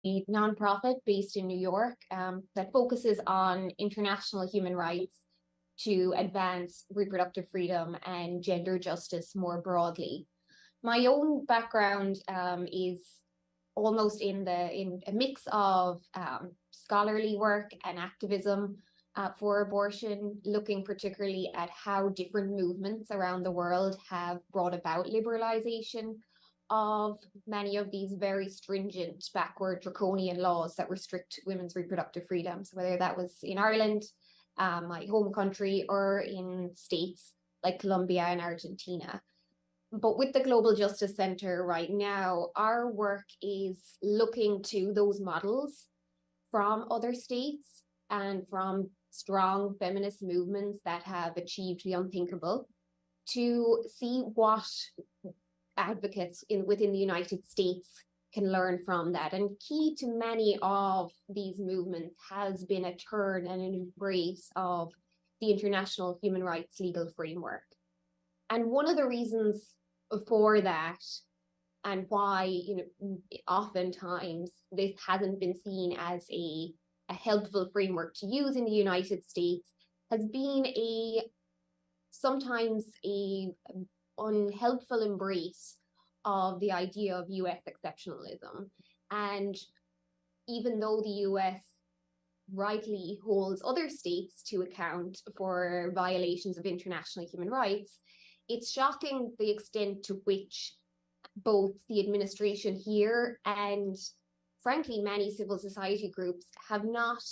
a nonprofit based in New York that focuses on international human rights to advance reproductive freedom and gender justice more broadly. My own background is almost in a mix of scholarly work and activism for abortion, looking particularly at how different movements around the world have brought about liberalization of many of these very stringent, backward, draconian laws that restrict women's reproductive freedoms, whether that was in Ireland, my home country, or in states like Colombia and Argentina. But with the Global Justice Center right now, our work is looking to those models from other states and from strong feminist movements that have achieved the unthinkable to see what advocates within the United States can learn from that. And key to many of these movements has been a turn and an embrace of the international human rights legal framework. And one of the reasons for that, and why oftentimes this hasn't been seen as a helpful framework to use in the United States, has been sometimes a unhelpful embrace of the idea of US exceptionalism. And even though the US rightly holds other states to account for violations of international human rights, it's shocking the extent to which both the administration here and, frankly, many civil society groups have not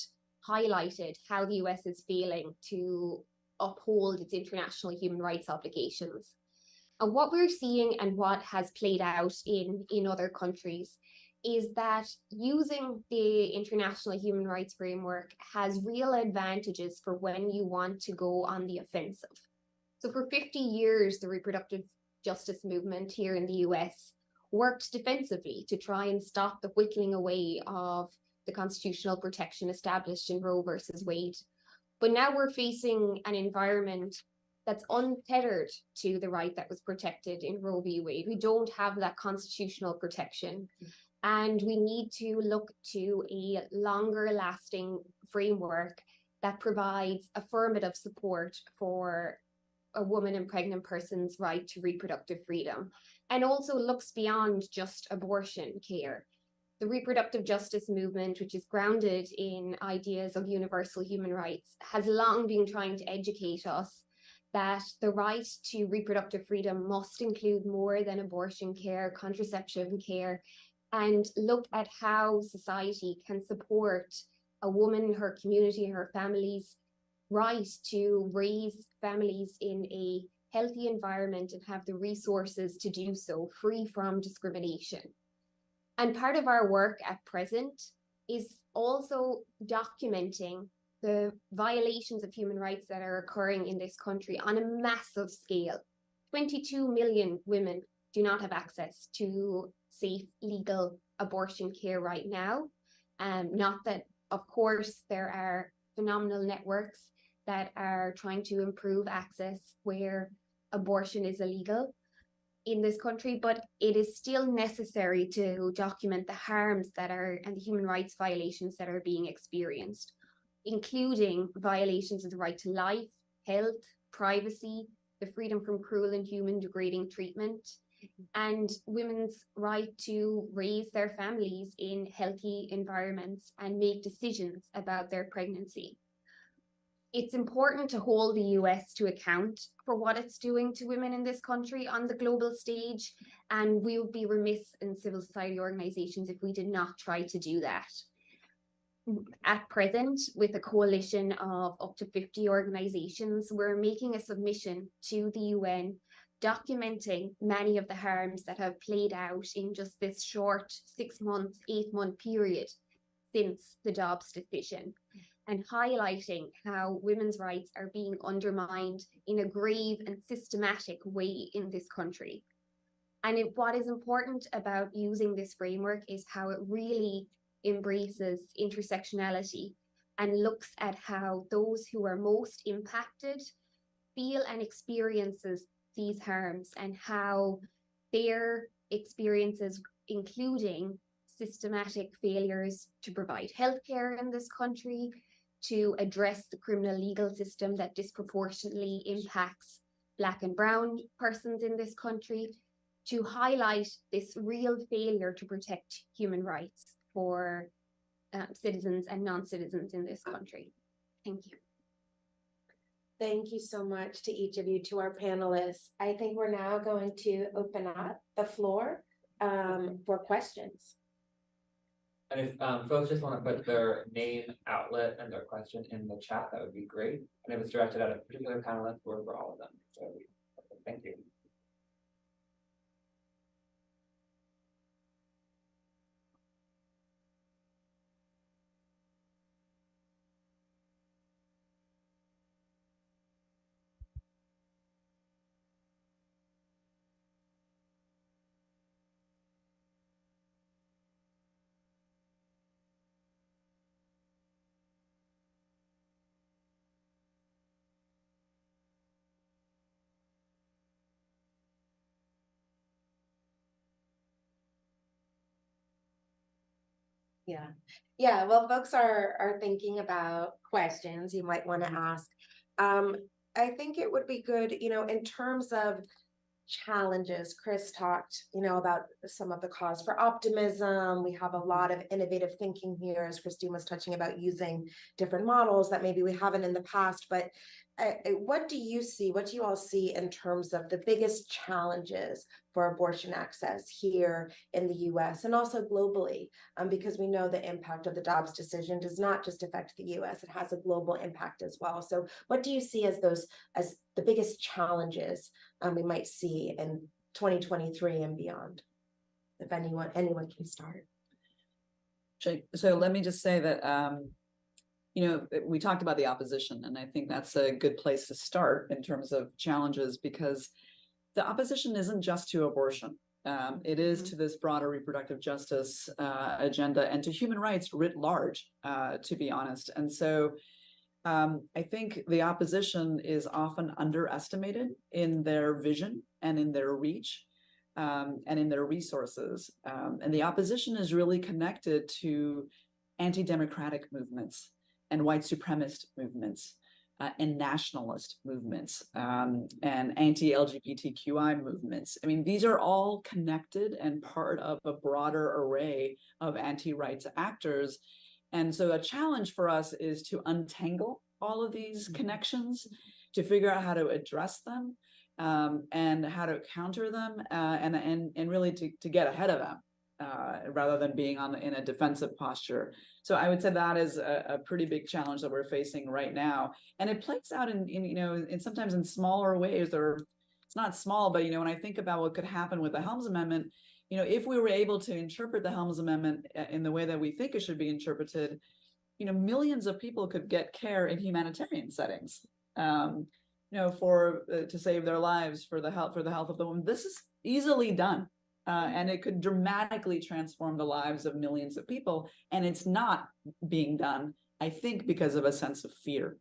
highlighted how the US is failing to uphold its international human rights obligations. And what we're seeing and what has played out in other countries is that using the international human rights framework has real advantages for when you want to go on the offensive. So for 50 years, the reproductive justice movement here in the US worked defensively to try and stop the whittling away of the constitutional protection established in Roe versus Wade. But now we're facing an environment that's untethered to the right that was protected in Roe v. Wade. We don't have that constitutional protection. And we need to look to a longer lasting framework that provides affirmative support for a woman and pregnant person's right to reproductive freedom, and also looks beyond just abortion care. The reproductive justice movement, which is grounded in ideas of universal human rights, has long been trying to educate us that the right to reproductive freedom must include more than abortion care, contraception care, and look at how society can support a woman, her community, and her family's right to raise families in a healthy environment and have the resources to do so, free from discrimination. And part of our work at present is also documenting the violations of human rights that are occurring in this country on a massive scale. 22 million women do not have access to safe, legal abortion care right now. Not that, of course, there are phenomenal networks that are trying to improve access where abortion is illegal in this country, but it is still necessary to document the harms that are and the human rights violations that are being experienced, including violations of the right to life, health, privacy, the freedom from cruel, inhuman, degrading treatment, and women's right to raise their families in healthy environments and make decisions about their pregnancy. It's important to hold the US to account for what it's doing to women in this country on the global stage, and we would be remiss in civil society organizations if we did not try to do that. At present, with a coalition of up to 50 organizations, we're making a submission to the UN documenting many of the harms that have played out in just this short 6 month, 8-month period since the Dobbs decision, and highlighting how women's rights are being undermined in a grave and systematic way in this country. And what is important about using this framework is how it really embraces intersectionality and looks at how those who are most impacted feel and experiences these harms, and how their experiences, including systematic failures to provide healthcare in this country, to address the criminal legal system that disproportionately impacts Black and brown persons in this country, to highlight this real failure to protect human rights for citizens and non-citizens in this country. Thank you. Thank you so much to each of you, to our panelists. I think we're now going to open up the floor for questions. And if folks just want to put their name, outlet, and their question in the chat, that would be great. And if it's directed at a particular panelist, we're for all of them. So thank you. Yeah. Well, folks are thinking about questions you might want to ask. I think it would be good, in terms of challenges. Chris talked, about some of the cause for optimism. We have a lot of innovative thinking here, as Christine was touching about, using different models that maybe we haven't in the past. But what do you see? What do you all see in terms of the biggest challenges for abortion access here in the US and also globally? Because we know the impact of the Dobbs decision does not just affect the US, it has a global impact as well. So what do you see as the biggest challenges we might see in 2023 and beyond? If anyone can start. So let me just say that we talked about the opposition, and I think that's a good place to start in terms of challenges, because the opposition isn't just to abortion. It is to this broader reproductive justice agenda and to human rights writ large, to be honest. And so I think the opposition is often underestimated in their vision and in their reach and in their resources. And the opposition is really connected to anti-democratic movements and white supremacist movements and nationalist movements and anti-LGBTQI movements. I mean, these are all connected and part of a broader array of anti-rights actors. And so a challenge for us is to untangle all of these connections, to figure out how to address them and how to counter them and really to get ahead of them rather than being in a defensive posture. So I would say that is a pretty big challenge that we're facing right now. And it plays out in sometimes in smaller ways, or it's not small, but when I think about what could happen with the Helms Amendment, if we were able to interpret the Helms Amendment in the way that we think it should be interpreted, millions of people could get care in humanitarian settings, to save their lives, for the health of the woman. This is easily done. And it could dramatically transform the lives of millions of people. And it's not being done, I think, because of a sense of fear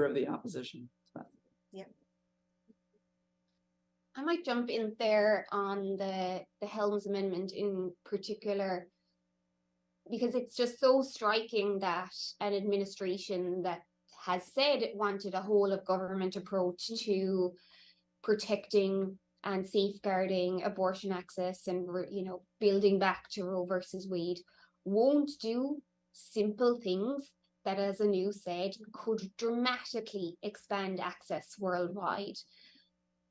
of the opposition. Yeah. I might jump in there on the Helms Amendment in particular, because it's just so striking that an administration that has said it wanted a whole of government approach to protecting and safeguarding abortion access and, building back to Roe versus Wade, won't do simple things that, as Anu said, could dramatically expand access worldwide.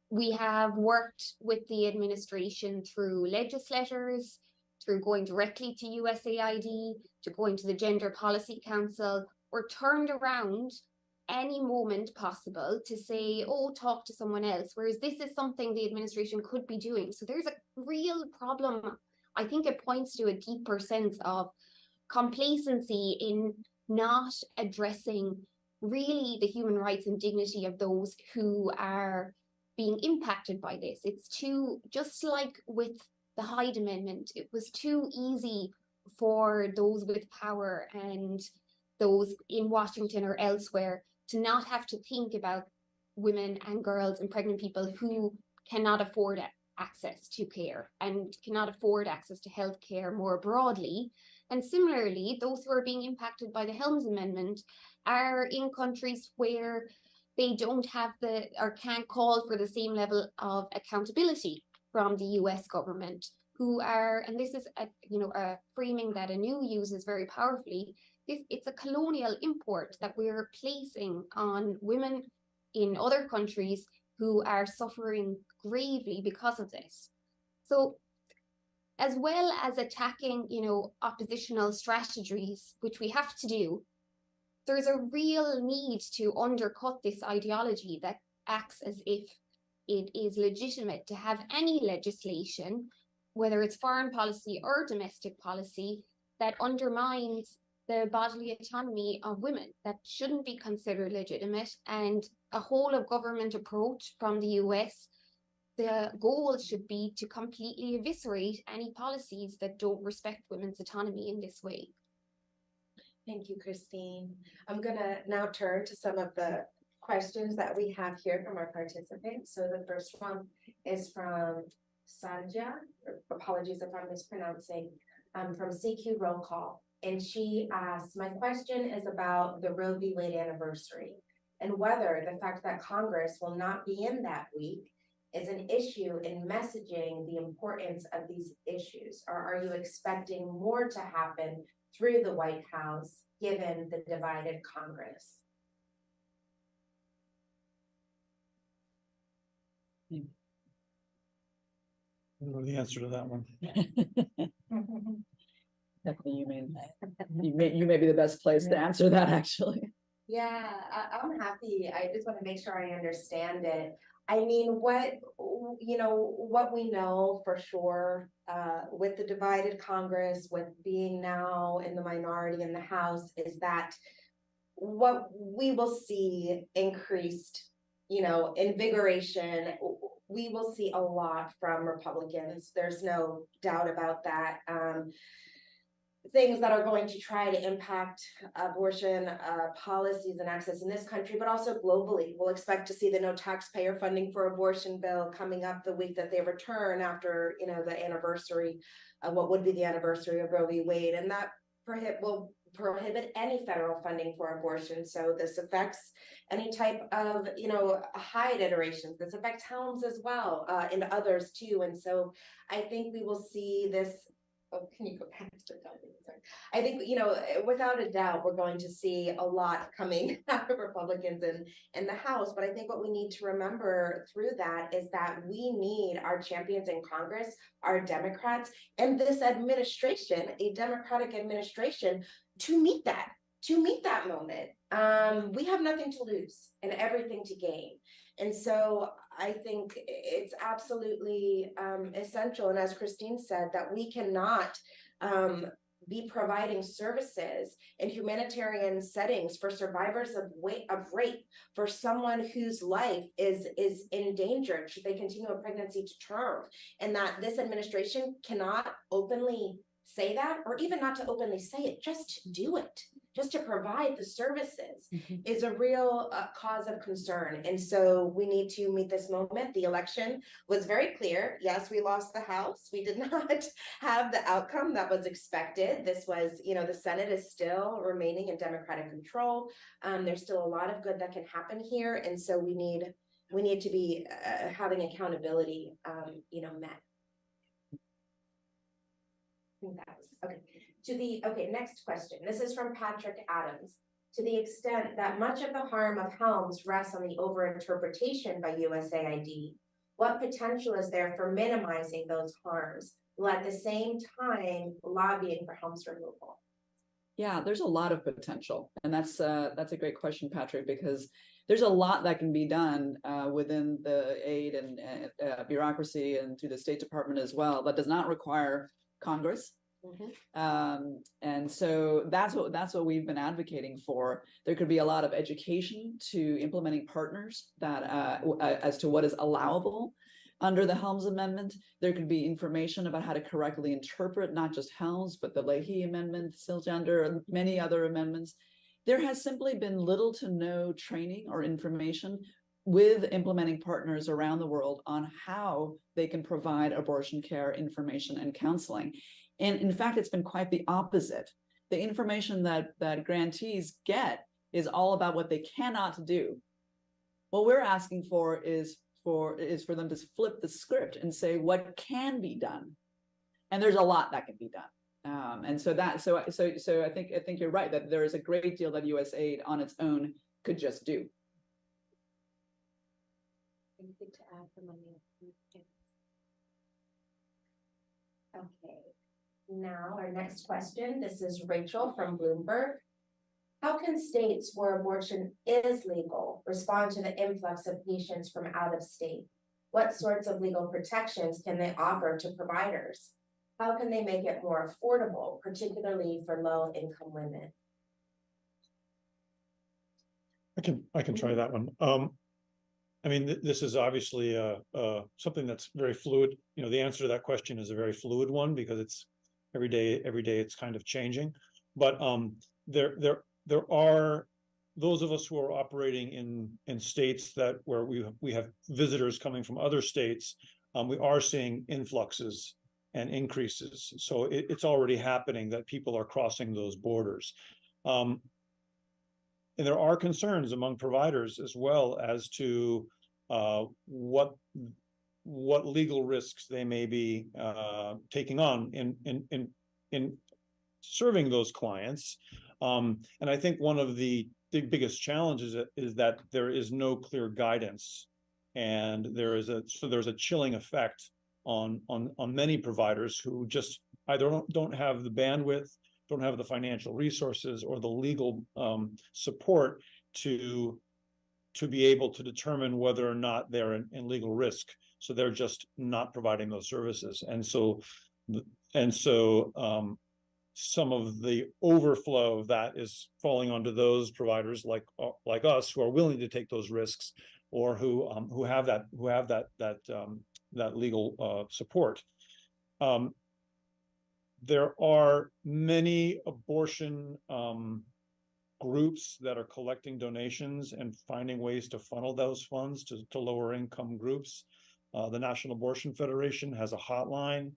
We have worked with the administration through legislators, through going directly to USAID, to going to the Gender Policy Council, or turned around any moment possible to say, oh, talk to someone else, whereas this is something the administration could be doing. So there's a real problem. I think it points to a deeper sense of complacency in not addressing really the human rights and dignity of those who are being impacted by this. It's too, just like with the Hyde Amendment, it was too easy for those with power and those in Washington or elsewhere to not have to think about women and girls and pregnant people who cannot afford access to care and cannot afford access to health care more broadly. And similarly, those who are being impacted by the Helms Amendment are in countries where they don't have or can't call for the same level of accountability from the US government, who are, and this is a framing that Anu uses very powerfully, it's a colonial import that we're placing on women in other countries who are suffering gravely because of this. So as well as attacking, oppositional strategies, which we have to do, there's a real need to undercut this ideology that acts as if it is legitimate to have any legislation, whether it's foreign policy or domestic policy, that undermines the bodily autonomy of women. That shouldn't be considered legitimate. And a whole of government approach from the US, the goal should be to completely eviscerate any policies that don't respect women's autonomy in this way. Thank you, Christine. I'm gonna now turn to some of the questions that we have here from our participants. So the first one is from Sanja, apologies if I'm mispronouncing, from CQ Roll Call. And she asks, my question is about the Roe v. Wade anniversary and whether the fact that Congress will not be in that week is an issue in messaging the importance of these issues, or are you expecting more to happen through the White House given the divided Congress? I don't know the answer to that one. Definitely, you may be the best place to answer that, actually. Yeah, I'm happy. I just want to make sure I understand it. I mean, what we know for sure, with the divided Congress, with being now in the minority in the House, is that what we will see increased, invigoration. We will see a lot from Republicans. There's no doubt about that. Things that are going to try to impact abortion policies and access in this country, but also globally. We'll expect to see the no taxpayer funding for abortion bill coming up the week that they return after, the anniversary of what would be the anniversary of Roe v. Wade, and that will prohibit any federal funding for abortion. So this affects any type of, Hyde iterations. This affects Helms as well, and others too. And so I think we will see this. Oh, can you go back to the topic? Sorry. I think, without a doubt, we're going to see a lot coming out of Republicans in the House. But I think what we need to remember through that is that we need our champions in Congress, our Democrats, and this administration, a Democratic administration, to meet that moment. We have nothing to lose and everything to gain. And so I think it's absolutely essential. And as Christine said, that we cannot be providing services in humanitarian settings for survivors of rape, for someone whose life is endangered should they continue a pregnancy to term, and that this administration cannot openly say that, or even not to openly say it, just to do it, just to provide the services, is a real cause of concern. And so we need to meet this moment. The election was very clear. Yes, we lost the House. We did not have the outcome that was expected. This was, the Senate is still remaining in Democratic control. There's still a lot of good that can happen here. And so we need to be having accountability, met. Next question. This is from Patrick Adams. To the extent that much of the harm of Helms rests on the overinterpretation by USAID, what potential is there for minimizing those harms, while at the same time lobbying for Helms removal? Yeah, there's a lot of potential. And that's a great question, Patrick, because there's a lot that can be done within the aid and bureaucracy and through the State Department as well, that does not require Congress. And so that's what we've been advocating for. There could be a lot of education to implementing partners that as to what is allowable under the Helms Amendment. There could be information about how to correctly interpret not just Helms, but the Leahy Amendment, Silgender, and many other amendments. There has simply been little to no training or information with implementing partners around the world on how they can provide abortion care, information, and counseling. And in fact, it's been quite the opposite. The information that grantees get is all about what they cannot do. What we're asking for is for them to flip the script and say what can be done. And there's a lot that can be done. And so I think you're right that there is a great deal that USAID on its own could just do. Anything to add from any? Okay, now our next question. This is Rachel from Bloomberg. How can states where abortion is legal respond to the influx of patients from out of state? What sorts of legal protections can they offer to providers? How can they make it more affordable, particularly for low-income women? I can try that one. I mean, this is obviously something that's very fluid. You know, the answer to that question is a very fluid one because it's every day it's kind of changing. But there are those of us who are operating in states where we have visitors coming from other states. We are seeing influxes and increases. So it's already happening that people are crossing those borders. And there are concerns among providers as well as to what legal risks they may be taking on in serving those clients. And I think one of the biggest challenges is that there is no clear guidance, and there's a chilling effect on many providers who just either don't have the bandwidth, don't have the financial resources or the legal support to be able to determine whether or not they're in legal risk. So they're just not providing those services. And so some of the overflow of that is falling onto those providers like us who are willing to take those risks, or who have that legal support. There are many abortion groups that are collecting donations and finding ways to funnel those funds to lower income groups. The National Abortion Federation has a hotline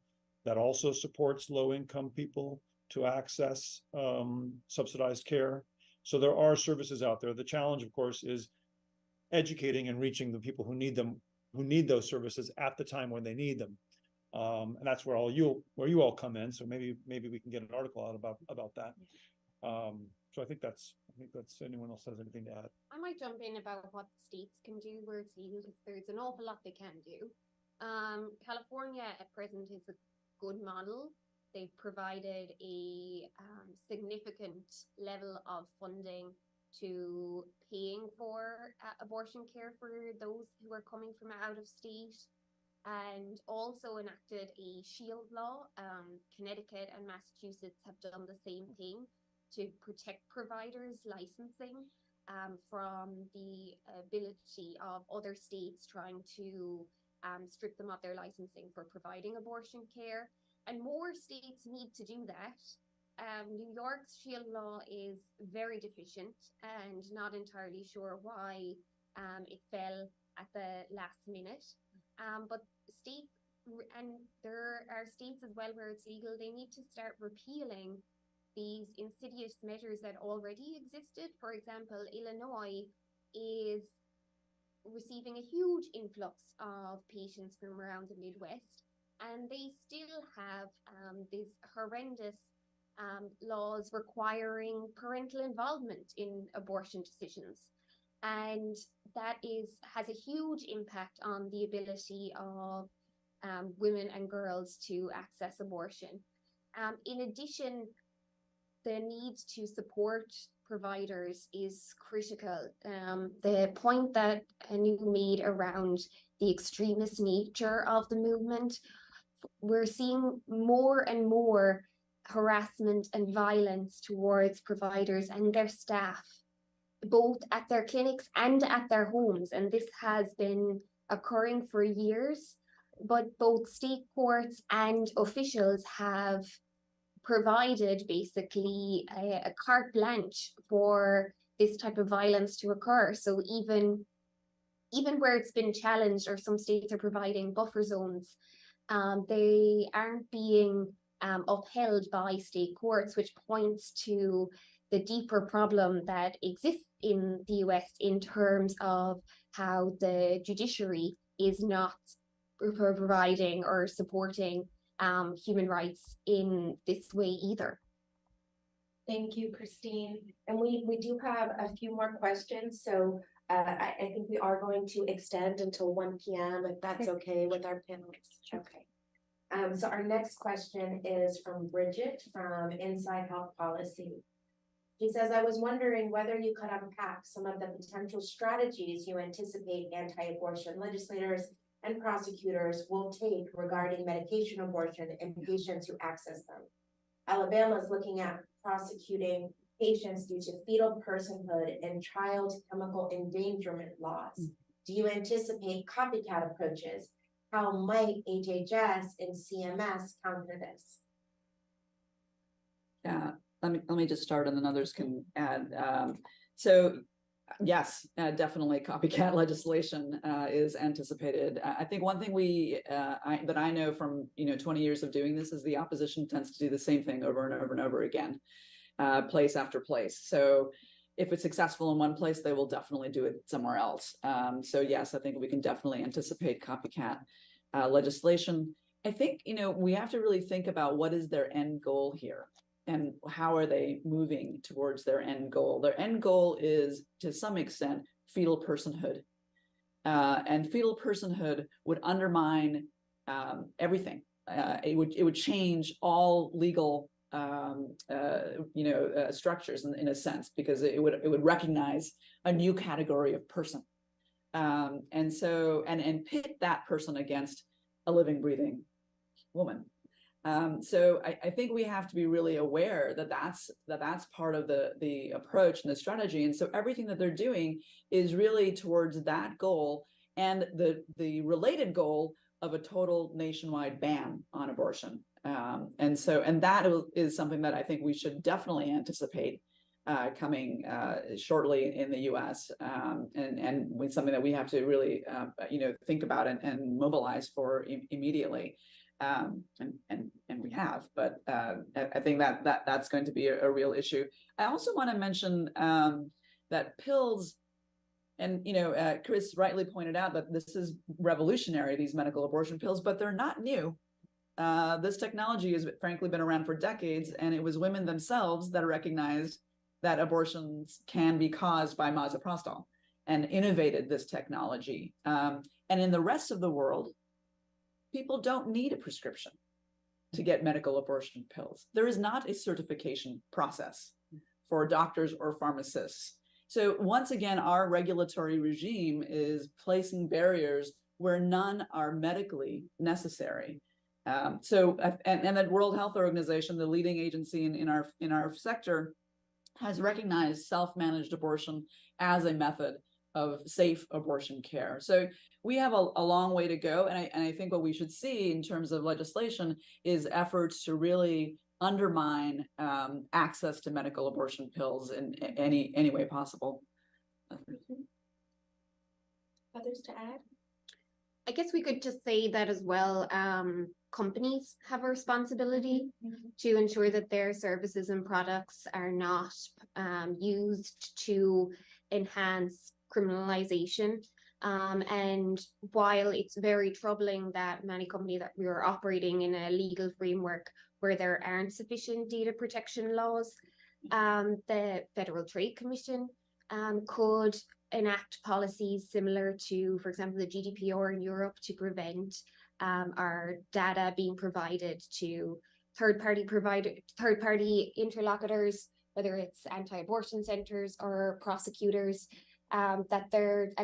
that also supports low income people to access subsidized care. So there are services out there. The challenge, of course, is educating and reaching the people who need them, who need those services at the time when they need them. And that's where you all come in. So maybe we can get an article out about that. So I think that's anyone else has anything to add. I might jump in about what the states can do where it's legal, because there's an awful lot they can do. California at present is a good model. They've provided a significant level of funding to paying for abortion care for those who are coming from out of state, and also enacted a shield law. Connecticut and Massachusetts have done the same thing to protect providers' licensing from the ability of other states trying to strip them of their licensing for providing abortion care. And more states need to do that. New York's shield law is very deficient, and not entirely sure why it fell at the last minute. But there are states as well where it's legal. They need to start repealing these insidious measures that already existed. For example, Illinois is receiving a huge influx of patients from around the Midwest, and they still have these horrendous laws requiring parental involvement in abortion decisions. And that has a huge impact on the ability of women and girls to access abortion. In addition, the need to support providers is critical. The point that Anu made around the extremist nature of the movement, we're seeing more and more harassment and violence towards providers and their staff, both at their clinics and at their homes. And this has been occurring for years, but both state courts and officials have provided basically a carte blanche for this type of violence to occur. So even even where it's been challenged, or some states are providing buffer zones, they aren't being upheld by state courts, which points to the deeper problem that exists in the US in terms of how the judiciary is not providing or supporting human rights in this way either. Thank you, Christine. And we do have a few more questions, so I think we are going to extend until 1 p.m. if that's okay with our panelists. Okay. So our next question is from Bridget from Inside Health Policy. She says, I was wondering whether you could unpack some of the potential strategies you anticipate anti-abortion legislators and prosecutors will take regarding medication abortion in patients who access them. Alabama is looking at prosecuting patients due to fetal personhood and child chemical endangerment laws. Do you anticipate copycat approaches? How might HHS and CMS counter this? Yeah, let me just start and then others can add. So yes, definitely copycat legislation is anticipated. I think one thing that I know from 20 years of doing this is the opposition tends to do the same thing over and over and over again, place after place. So if it's successful in one place, they will definitely do it somewhere else. So yes, I think we can definitely anticipate copycat legislation. I think we have to really think about what is their end goal here. And how are they moving towards their end goal? Their end goal is, to some extent, fetal personhood. And fetal personhood would undermine everything. It would change all legal structures in a sense, because it would recognize a new category of person. And pit that person against a living, breathing woman. So I think we have to be really aware that that's part of the approach and the strategy. And so everything that they're doing is really towards that goal and the related goal of a total nationwide ban on abortion. And that is something that I think we should definitely anticipate coming shortly in the U.S. And with something that we have to really think about and mobilize for immediately. And we have, but I think that's going to be a real issue. I also want to mention that pills, and Chris rightly pointed out that this is revolutionary, these medical abortion pills, but they're not new. This technology has frankly been around for decades, and it was women themselves that recognized that abortions can be caused by misoprostol and innovated this technology. And in the rest of the world, people don't need a prescription to get medical abortion pills. There is not a certification process for doctors or pharmacists. So once again, our regulatory regime is placing barriers where none are medically necessary. And the World Health Organization, the leading agency in our sector, has recognized self-managed abortion as a method of safe abortion care. So we have a long way to go. And I think what we should see in terms of legislation is efforts to really undermine access to medical abortion pills in any way possible. Others to add? I guess we could just say that as well. Companies have a responsibility to ensure that their services and products are not used to enhance criminalization. And while it's very troubling that many companies that we are operating in a legal framework where there aren't sufficient data protection laws, the Federal Trade Commission could enact policies similar to, for example, the GDPR in Europe to prevent our data being provided to third-party interlocutors, whether it's anti-abortion centers or prosecutors, and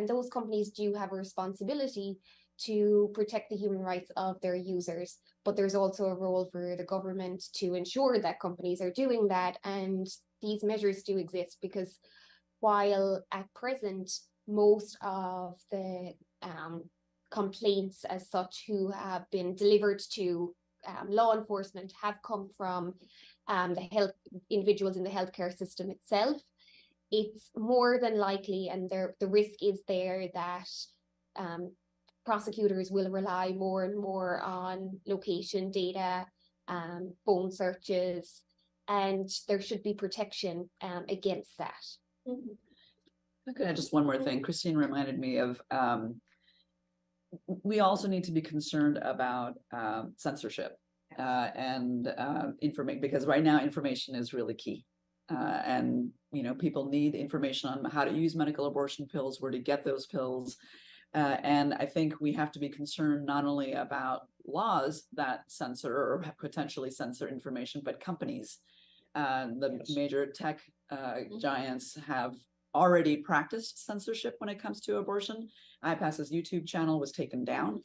those companies do have a responsibility to protect the human rights of their users. But there's also a role for the government to ensure that companies are doing that, and these measures do exist because while at present most of the complaints as such who have been delivered to law enforcement have come from the individuals in the healthcare system itself, it's more than likely, and the risk is there, that prosecutors will rely more and more on location data, phone searches, and there should be protection against that. Okay, just one more thing. Christine reminded me of, we also need to be concerned about censorship and information, because right now information is really key. And, you know, people need information on how to use medical abortion pills, where to get those pills. And I think we have to be concerned not only about laws that censor or potentially censor information, but companies. The major tech giants have already practiced censorship when it comes to abortion. iPass's YouTube channel was taken down.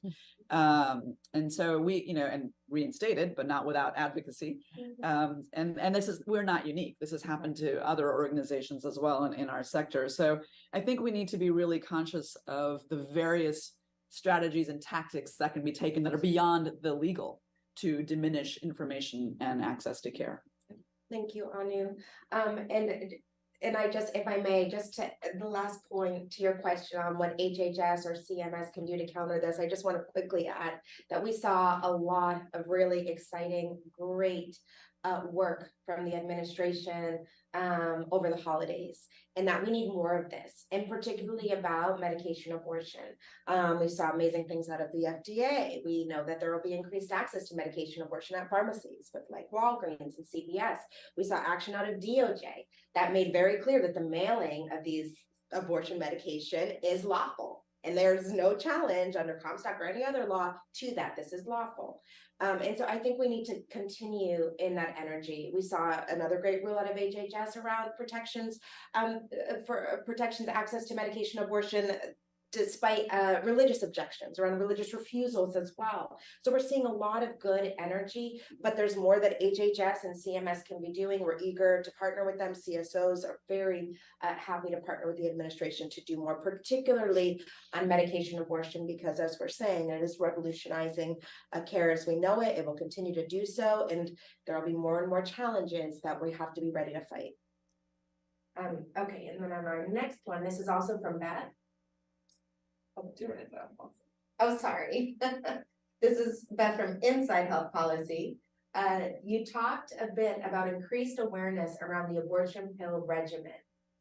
And so we, you know, and reinstated, but not without advocacy. And this is, we're not unique. This has happened to other organizations as well in our sector. So I think we need to be really conscious of the various strategies and tactics that can be taken that are beyond the legal to diminish information and access to care. Thank you, Anu. And I just, if I may, just to the last point to your question on what HHS or CMS can do to counter this, I just want to quickly add that we saw a lot of really exciting, great work from the administration over the holidays, and that we need more of this, and particularly about medication abortion. We saw amazing things out of the FDA. We know that there will be increased access to medication abortion at pharmacies with like Walgreens and CVS. We saw action out of DOJ that made very clear that the mailing of these abortion medication is lawful. And there's no challenge under Comstock or any other law to that. This is lawful. And so I think we need to continue in that energy. We saw another great rule out of HHS around protections for protections access to medication abortion, despite religious objections, around religious refusals as well. So we're seeing a lot of good energy, but there's more that HHS and CMS can be doing. We're eager to partner with them. CSOs are very happy to partner with the administration to do more, particularly on medication abortion, because as we're saying, it is revolutionizing care as we know it. It will continue to do so, and there will be more and more challenges that we have to be ready to fight. Okay, and then on our next one, this is also from Beth. Oh, sorry. This is Beth from Inside Health Policy. You talked a bit about increased awareness around the abortion pill regimen,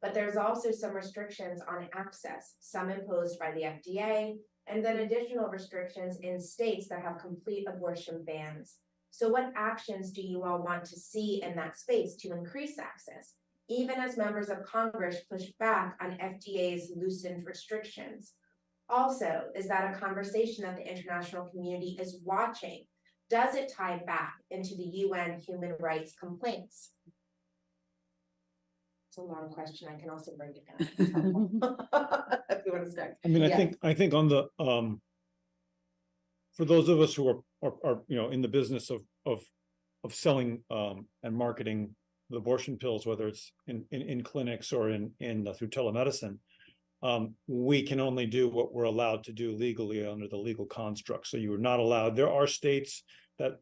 but there's also some restrictions on access, some imposed by the FDA, and then additional restrictions in states that have complete abortion bans. So what actions do you all want to see in that space to increase access, even as members of Congress push back on FDA's loosened restrictions? Also, is that a conversation that the international community is watching? Does it tie back into the UN human rights complaints? It's a long question. I can also break it down. If you want to start. I mean, I think on the for those of us who are you know in the business of selling and marketing the abortion pills, whether it's in clinics or in through telemedicine, we can only do what we're allowed to do legally under the legal construct. So you are not allowed. There are states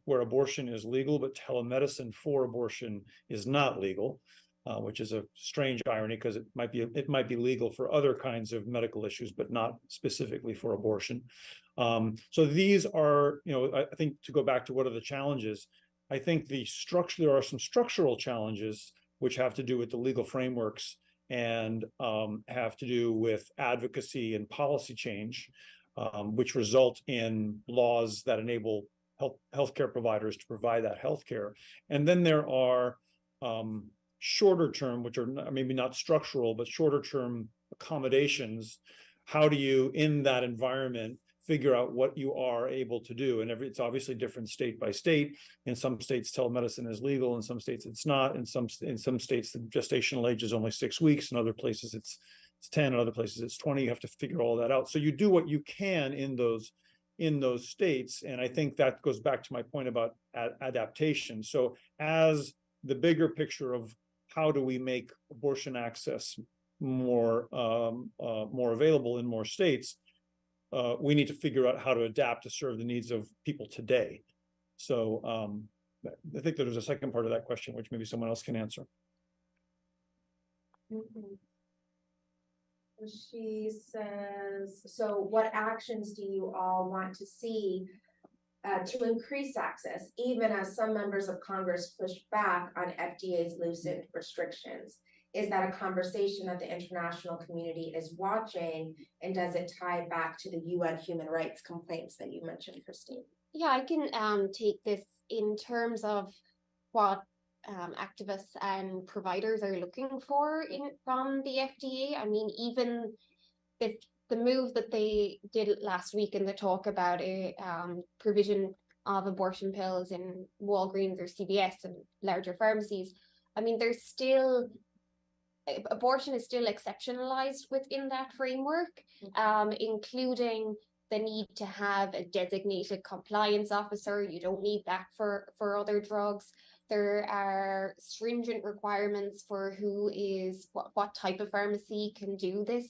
where abortion is legal, but telemedicine for abortion is not legal, which is a strange irony, because it might be legal for other kinds of medical issues, but not specifically for abortion. So these are, you know, I think to go back to what are the challenges, I think there are some structural challenges which have to do with the legal frameworks and have to do with advocacy and policy change, which result in laws that enable healthcare providers to provide that healthcare. And then there are shorter term, which are maybe not structural, but shorter term accommodations. How do you, in that environment, figure out what you are able to do? And it's obviously different state by state. In some states, telemedicine is legal. In some states, it's not. In some states, the gestational age is only 6 weeks. In other places, it's 10. In other places, it's 20. You have to figure all that out. So you do what you can in those states. And I think that goes back to my point about adaptation. So as the bigger picture of how do we make abortion access more available in more states, we need to figure out how to adapt to serve the needs of people today. So I think there's a second part of that question, which maybe someone else can answer. She says, so what actions do you all want to see to increase access, even as some members of Congress push back on FDA's loosened restrictions? Is that a conversation that the international community is watching? And does it tie back to the UN human rights complaints that you mentioned, Christine? Yeah, I can take this in terms of what activists and providers are looking for from the FDA. I mean, even the move that they did last week in the talk about a provision of abortion pills in Walgreens or CVS and larger pharmacies. I mean, there's still abortion is still exceptionalized within that framework, including the need to have a designated compliance officer. You don't need that for other drugs. There are stringent requirements for what type of pharmacy can do this.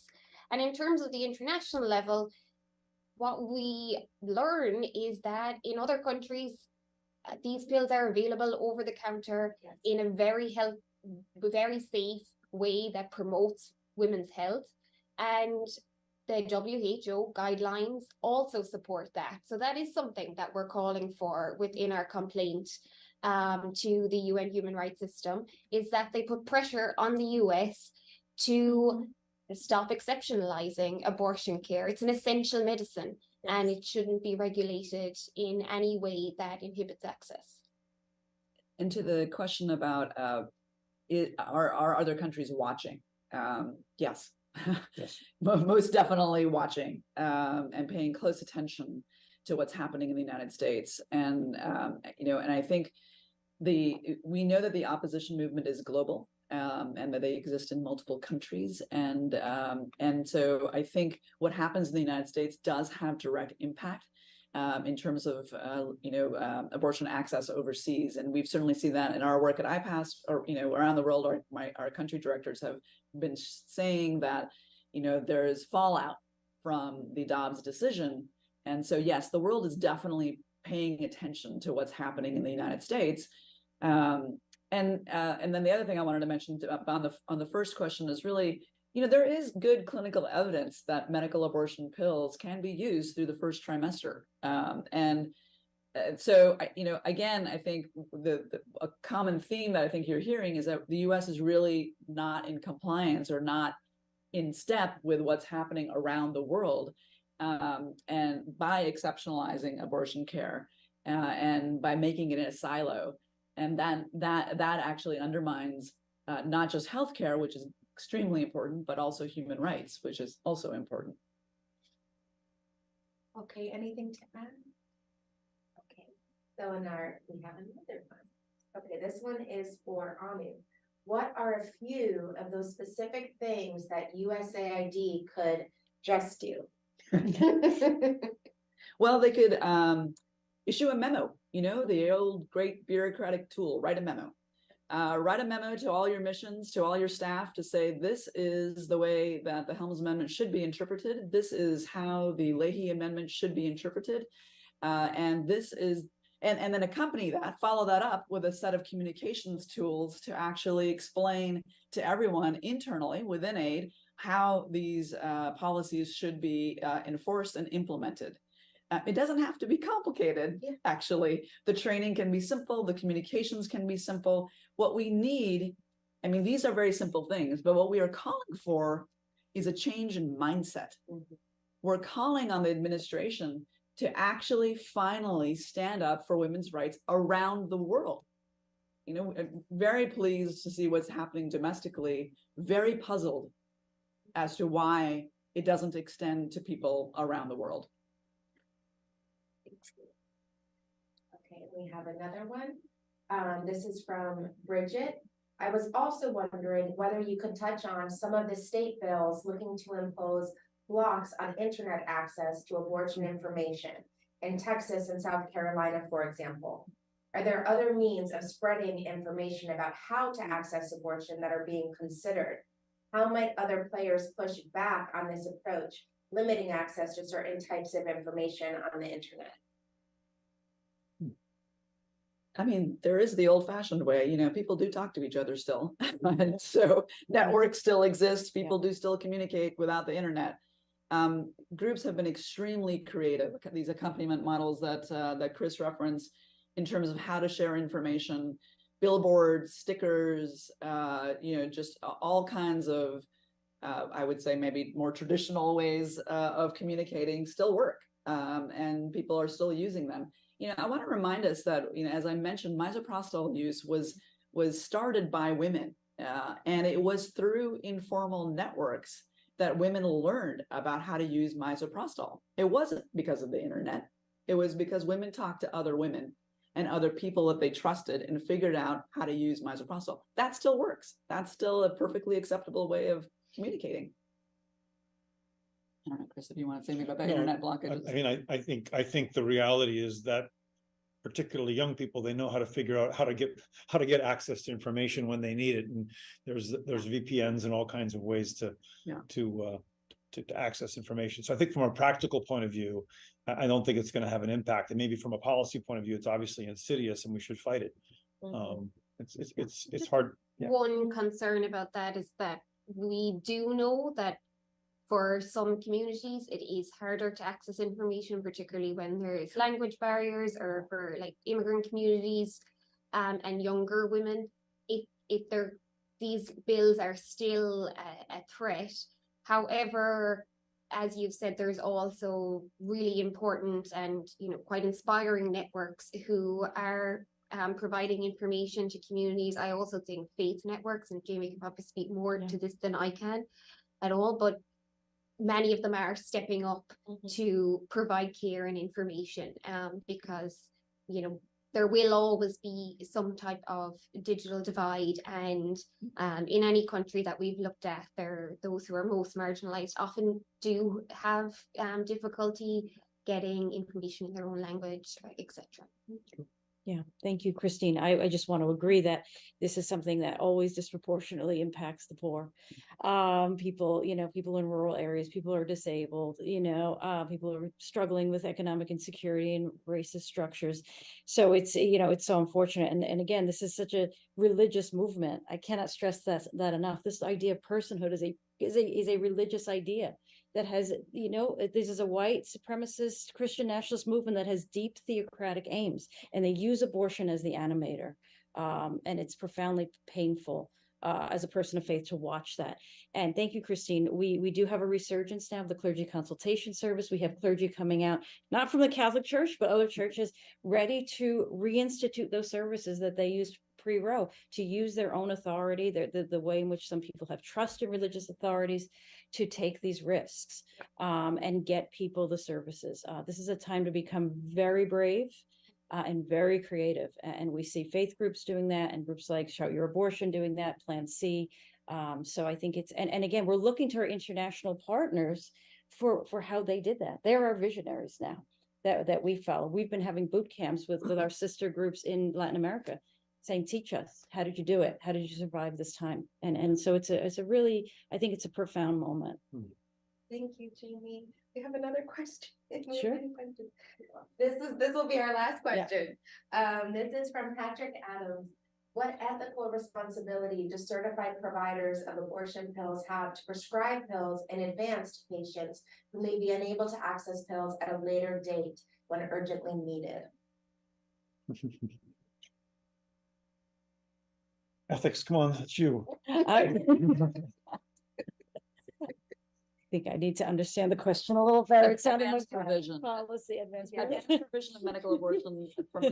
And in terms of the international level, what we learn is that in other countries, these pills are available over the counter in a very safe way that promotes women's health. And the WHO guidelines also support that. So that is something that we're calling for within our complaint to the UN human rights system, is that they put pressure on the US to stop exceptionalizing abortion care. It's an essential medicine, and it shouldn't be regulated in any way that inhibits access. And to the question about are other countries watching? Yes. Yes. Most definitely watching and paying close attention to what's happening in the United States. And and I think we know that the opposition movement is global, and that they exist in multiple countries. And so I think what happens in the United States does have direct impact in terms of abortion access overseas. And we've certainly seen that in our work at IPASS, or around the world. Our country directors have been saying that there's fallout from the Dobbs decision. And so yes, the world is definitely paying attention to what's happening in the United States. And then the other thing I wanted to mention on the first question is really, there is good clinical evidence that medical abortion pills can be used through the first trimester. So, again, I think a common theme that I think you're hearing is that the US is really not in compliance or not in step with what's happening around the world. And by exceptionalizing abortion care and by making it a silo. And that actually undermines not just healthcare, which is extremely important, but also human rights, which is also important. Okay, anything to add? Okay, so we have another one. Okay, this one is for Anu. What are a few of those specific things that USAID could just do? Well, they could issue a memo, the old great bureaucratic tool, write a memo. Write a memo to all your missions, to all your staff, to say, this is the way that the Helms Amendment should be interpreted. This is how the Leahy Amendment should be interpreted. And then accompany that, follow that up with a set of communications tools to actually explain to everyone internally within AID how these policies should be enforced and implemented. It doesn't have to be complicated, actually. The training can be simple, the communications can be simple. What we need, these are very simple things, but what we are calling for is a change in mindset. Mm-hmm. We're calling on the administration to actually finally stand up for women's rights around the world. I'm very pleased to see what's happening domestically, very puzzled as to why it doesn't extend to people around the world. Okay, we have another one. This is from Bridget. I was also wondering whether you could touch on some of the state bills looking to impose blocks on internet access to abortion information in Texas and South Carolina, for example. Are there other means of spreading information about how to access abortion that are being considered? How might other players push back on this approach, limiting access to certain types of information on the internet? I mean, there is the old fashioned way, you know, people do talk to each other still. And so networks still exist, people do still communicate without the internet. Groups have been extremely creative, these accompaniment models that Chris referenced in terms of how to share information, billboards, stickers, you know, just all kinds of, I would say maybe more traditional ways of communicating still work, and people are still using them. You know, I want to remind us that, you know, as I mentioned, misoprostol use was started by women, and it was through informal networks that women learned about how to use misoprostol. It wasn't because of the internet. It was because women talked to other women and other people that they trusted and figured out how to use misoprostol. That still works. That's still a perfectly acceptable way of communicating. I don't know, Chris, if you want to say anything about that No, internet blockage. I mean, I think the reality is that particularly young people, they know how to figure out how to get access to information when they need it. And there's VPNs and all kinds of ways to access information. So I think from a practical point of view, I don't think it's going to have an impact. And maybe from a policy point of view, it's obviously insidious and we should fight it. It's hard. Yeah. One concern about that is that we do know that for some communities, it is harder to access information, particularly when there's language barriers, or for like immigrant communities and younger women. If these bills are still a threat. However, as you've said, there's also really important and, you know, quite inspiring networks who are providing information to communities. I also think faith networks, and Jamie can probably speak more to this than I can at all, but many of them are stepping up to provide care and information, because, you know, there will always be some type of digital divide, and in any country that we've looked at, those who are most marginalized often do have difficulty getting information in their own language, etc. Yeah, thank you, Christine. I just want to agree that this is something that always disproportionately impacts the poor. People, you know, people in rural areas, people are disabled, you know, people are struggling with economic insecurity and racist structures. So it's, you know, it's so unfortunate. And again, this is such a religious movement. I cannot stress that enough. This idea of personhood is a religious idea that has, you know, this is a white supremacist Christian nationalist movement that has deep theocratic aims, and they use abortion as the animator. And it's profoundly painful as a person of faith to watch that. And thank you, Christine. We do have a resurgence now of the clergy consultation service. We have clergy coming out, not from the Catholic Church, but other churches, ready to reinstitute those services that they used pre-Roe, to use their own authority, the way in which some people have trusted religious authorities to take these risks and get people the services. This is a time to become very brave and very creative. And we see faith groups doing that, and groups like Shout Your Abortion doing that, Plan C. So I think it's, and again, we're looking to our international partners for how they did that. They're our visionaries now that we follow. We've been having boot camps with our sister groups in Latin America, saying, teach us, how did you do it? How did you survive this time? And so it's a really, I think it's a profound moment. Thank you, Jamie. We have another question. Sure. This will be our last question. This is from Patrick Adams. What ethical responsibility do certified providers of abortion pills have to prescribe pills in advance to patients who may be unable to access pills at a later date when urgently needed? Ethics, come on, it's you. I think I need to understand the question a little better. It sounded like Advanced provision. policy advanced. Provision of medical abortion from